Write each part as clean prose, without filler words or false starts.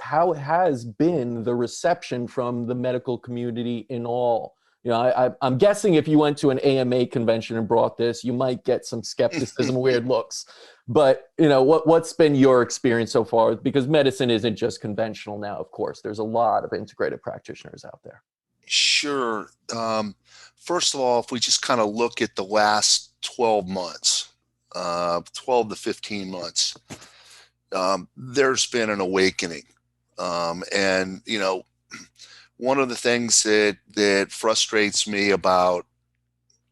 how has been the reception from the medical community in all? You know, I'm guessing if you went to an AMA convention and brought this, you might get some skepticism, weird looks. But you know, what's been your experience so far? Because medicine isn't just conventional now, of course. There's a lot of integrated practitioners out there. Sure. First of all, if we just kind of look at the last 12 months, 12 to 15 months, there's been an awakening. And, you know, one of the things that frustrates me about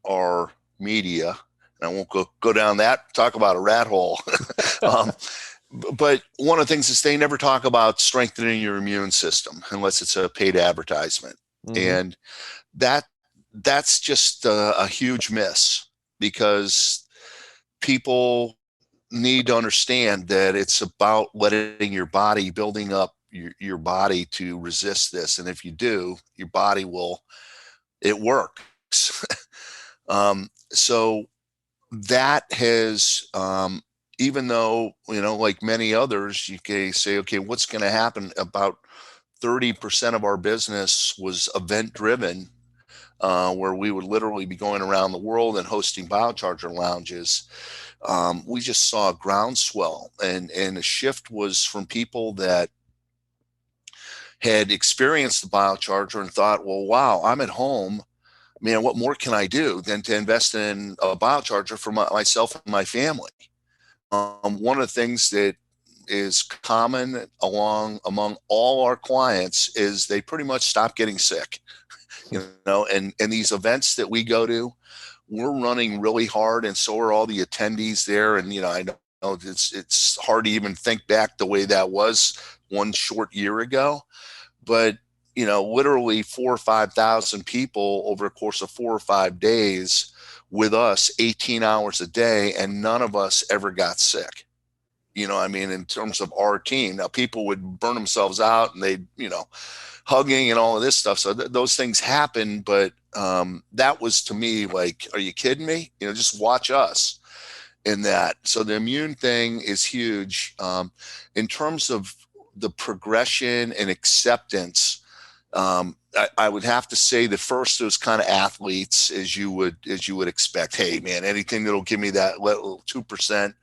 our media, and I won't go down that, talk about a rat hole. um, but one of the things is they never talk about strengthening your immune system unless it's a paid advertisement. And that's just a huge miss, because people need to understand that it's about letting your body, building up your body to resist this. And if you do, your body it works. So that has, even though, you know, like many others, you can say, okay, what's going to happen? About 30% of our business was event driven, where we would literally be going around the world and hosting BioCharger lounges. We just saw a groundswell, and the shift was from people that had experienced the BioCharger and thought, well, wow, I'm at home. Man, what more can I do than to invest in a BioCharger for myself and my family? One of the things that is common among all our clients is they pretty much stop getting sick, you know, and these events that we go to, we're running really hard, and so are all the attendees there. And, you know, I know it's hard to even think back the way that was one short year ago, but, you know, literally 4,000 or 5,000 people over a course of 4 or 5 days with us 18 hours a day, and none of us ever got sick. You know, I mean, in terms of our team, now people would burn themselves out and they, you know, hugging and all of this stuff. So those things happen. But that was, to me, like, are you kidding me? You know, just watch us in that. So the immune thing is huge. In terms of the progression and acceptance, I would have to say that first it was kind of athletes, as you would expect. Hey, man, anything that'll give me that little 2%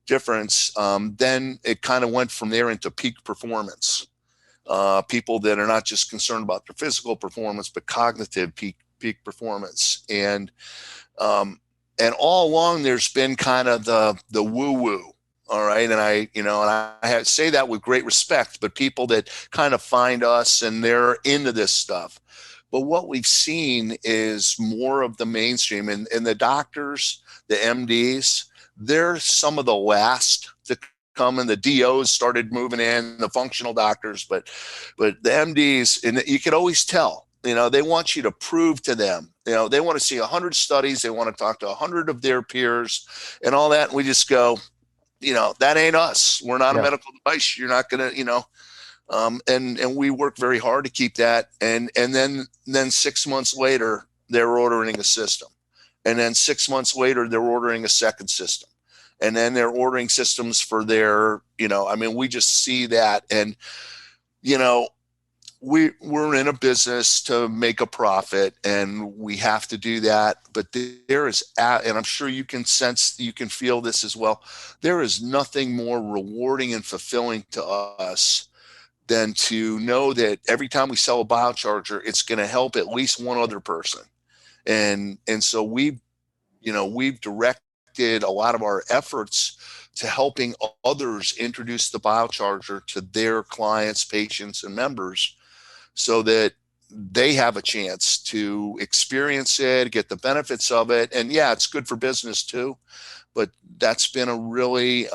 difference. Then it kind of went from there into peak performance. People that are not just concerned about their physical performance, but cognitive peak performance. And all along there's been kind of the woo woo. All right. And I say that with great respect, but people that kind of find us and they're into this stuff. But what we've seen is more of the mainstream, and the doctors, the MDs, they're some of the last to come, and the DOs started moving in, the functional doctors, but the MDs, and you can always tell, you know, they want you to prove to them, you know, they want to see 100 studies, they want to talk to 100 of their peers and all that. And we just go, you know, that ain't us. We're not a medical device. You're not going to, you know, and we work very hard to keep that. And then 6 months later, they're ordering a system. And then 6 months later, they're ordering a second system. And then they're ordering systems for their, you know, I mean, we just see that. And, you know, we're in a business to make a profit, and we have to do that. But there is, and I'm sure you can sense, you can feel this as well, there is nothing more rewarding and fulfilling to us than to know that every time we sell a BioCharger, it's going to help at least one other person. And so we've directed a lot of our efforts to helping others introduce the BioCharger to their clients, patients, and members, so that they have a chance to experience it, get the benefits of it. And yeah, it's good for business too, but that's been a really,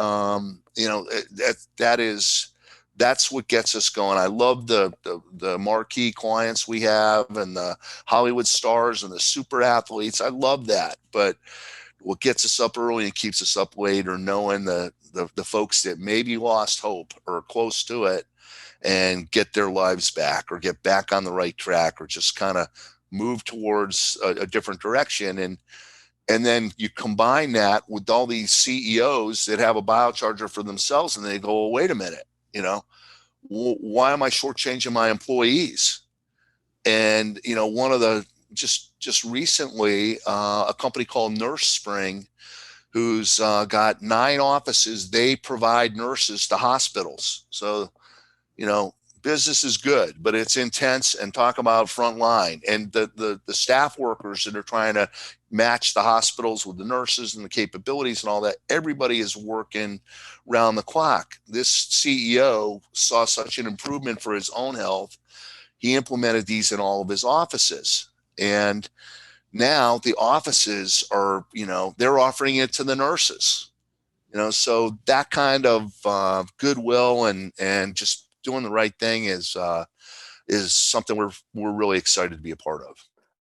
that's what gets us going. I love the marquee clients we have, and the Hollywood stars and the super athletes. I love that. But what gets us up early and keeps us up late are knowing the folks that maybe lost hope or close to it, and get their lives back, or get back on the right track, or just kind of move towards a different direction. And then you combine that with all these CEOs that have a BioCharger for themselves, and they go, well, wait a minute, you know, why am I shortchanging my employees? And, you know, one of the, just recently, a company called Nurse Spring, who's got 9 offices, they provide nurses to hospitals. So, you know, business is good, but it's intense. And talk about frontline and the staff workers that are trying to match the hospitals with the nurses and the capabilities and all that. Everybody is working round the clock. This CEO saw such an improvement for his own health. He implemented these in all of his offices. And now the offices are, you know, they're offering it to the nurses, you know, so that kind of goodwill and just doing the right thing is something we're really excited to be a part of.